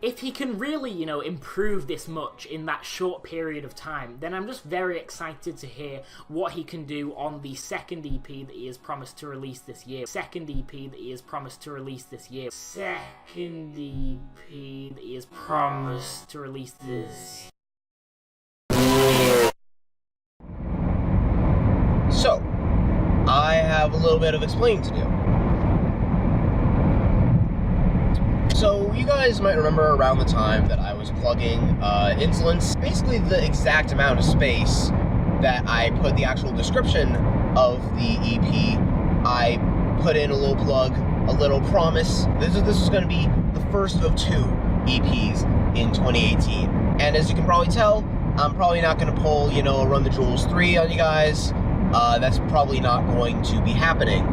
if he can really, you know, improve this much in that short period of time, then I'm just very excited to hear what he can do on the second EP that he has promised to release this year. Second EP that he has promised to release this year. Second EP that he has promised to release this. So, I have a little bit of explaining to do. So, you guys might remember around the time that I was plugging Insulince, basically the exact amount of space that I put the actual description of the EP, I put in a little plug, a little promise. This was going to be the first of 2 EPs in 2018. And as you can probably tell, I'm probably not going to pull, you know, Run the Jewels 3 on you guys. That's probably not going to be happening.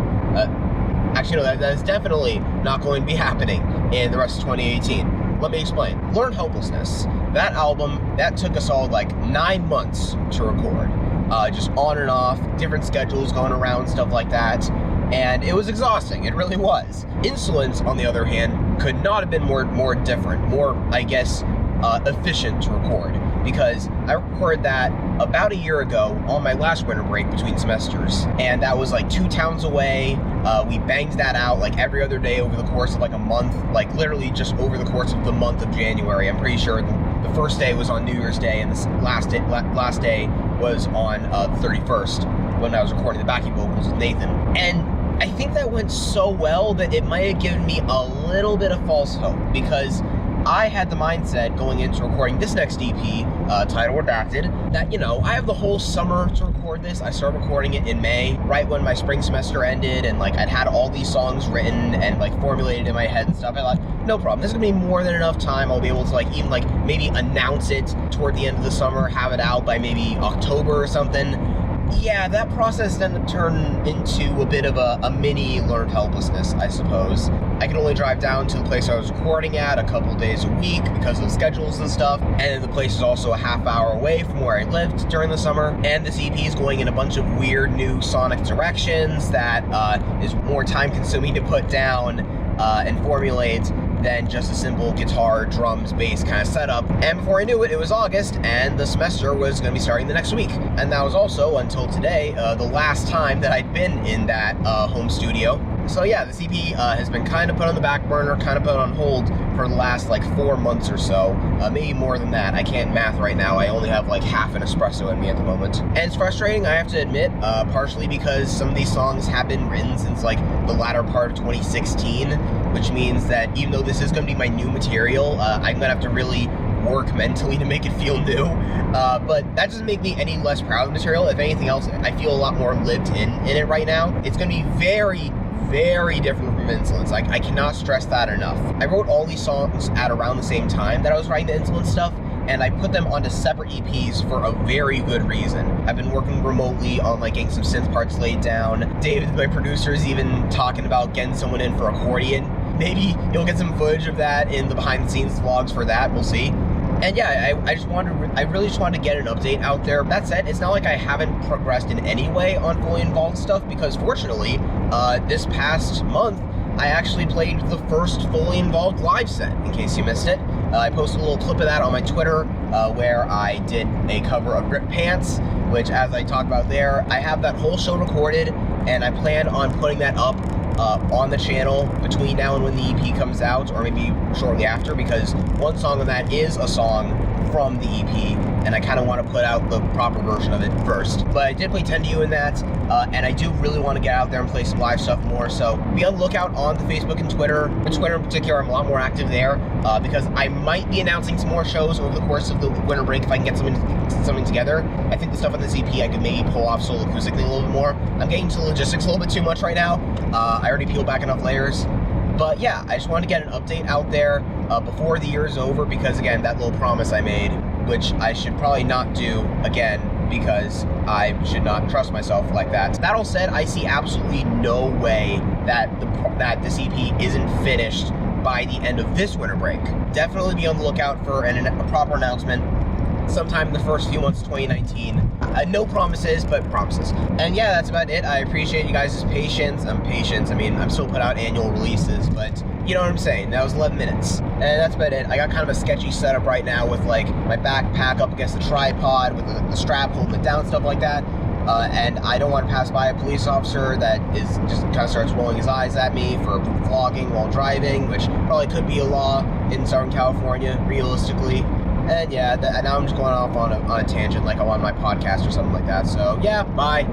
Actually, no, that is definitely not going to be happening in the rest of 2018. Let me explain. Learn Helplessness. That album, that took us all like 9 months to record. Just on and off, different schedules going around, stuff like that. And it was exhausting. It really was. Insulince, on the other hand, could not have been more different, more, I guess, efficient to record. Because I recorded that about a year ago on my last winter break between semesters. And that was like 2 towns away. We banged that out like every other day over the course of like a month, like literally just over the course of the month of January. I'm pretty sure the first day was on New Year's Day and the last day was on the 31st when I was recording the backing vocals with Nathan. And I think that went so well that it might have given me a little bit of false hope, because I had the mindset going into recording this next EP, titled Redacted, that, you know, I have the whole summer to record this. I started recording it in May, right when my spring semester ended, and like I'd had all these songs written and like formulated in my head and stuff. I thought, no problem, this is gonna be more than enough time. I'll be able to like even like maybe announce it toward the end of the summer, have it out by maybe October or something. Yeah, that process ended up turning into a bit of a mini learned helplessness, I suppose. I could only drive down to the place I was recording at a couple days a week because of the schedules and stuff, and then the place is also a half hour away from where I lived during the summer, and this EP is going in a bunch of weird new sonic directions that is more time consuming to put down and formulate than just a simple guitar, drums, bass kind of setup. And before I knew it, it was August, and the semester was going to be starting the next week. And that was also, until today, the last time that I'd been in that home studio. So yeah, this EP has been kind of put on the back burner, kind of put on hold for the last like 4 months or so, maybe more than that. I can't math right now. I only have like half an espresso in me at the moment. And it's frustrating, I have to admit, partially because some of these songs have been written since like the latter part of 2016, which means that even though this is going to be my new material, I'm going to have to really work mentally to make it feel new, but that doesn't make me any less proud of the material. If anything else, I feel a lot more lived in it right now. It's going to be very, very different from Insulince. Like, I cannot stress that enough. I wrote all these songs at around the same time that I was writing the Insulince stuff, and I put them onto separate EPs for a very good reason. I've been working remotely on like getting some synth parts laid down. David, my producer, is even talking about getting someone in for accordion. Maybe you'll get some footage of that in the behind the scenes vlogs for that, we'll see. And yeah, I really just wanted to get an update out there. That said, it's not like I haven't progressed in any way on fully involved stuff, because fortunately, this past month, I actually played the first fully involved live set, in case you missed it. I posted a little clip of that on my Twitter, where I did a cover of Rip Pants, which, as I talked about there, I have that whole show recorded, and I plan on putting that up on the channel between now and when the EP comes out, or maybe shortly after, because one song on that is a song from the EP, and I kind of want to put out the proper version of it first. But I did play 10 to You in that, and I do really want to get out there and play some live stuff more, so be on the lookout on the Facebook and Twitter. With Twitter in particular, I'm a lot more active there, because I might be announcing some more shows over the course of the winter break if I can get something together. I think the stuff on this EP I could maybe pull off solo acoustically a little bit more. I'm getting to logistics a little bit too much right now. I already peeled back enough layers. But yeah, I just wanted to get an update out there before the year is over, because again, that little promise I made, which I should probably not do again, because I should not trust myself like that. That all said, I see absolutely no way that this EP isn't finished by the end of this winter break. Definitely be on the lookout for a proper announcement sometime in the first few months of 2019. No promises, but promises. And yeah, that's about it. I appreciate you guys' patience. I mean, I'm still put out annual releases, but you know what I'm saying? That was 11 minutes. And that's about it. I got kind of a sketchy setup right now with like my backpack up against the tripod with the strap holding it down, stuff like that. And I don't want to pass by a police officer that is just kind of starts rolling his eyes at me for vlogging while driving, which probably could be a law in Southern California, realistically. And yeah, and now I'm just going off on a tangent like I'm on my podcast or something like that. So yeah, bye.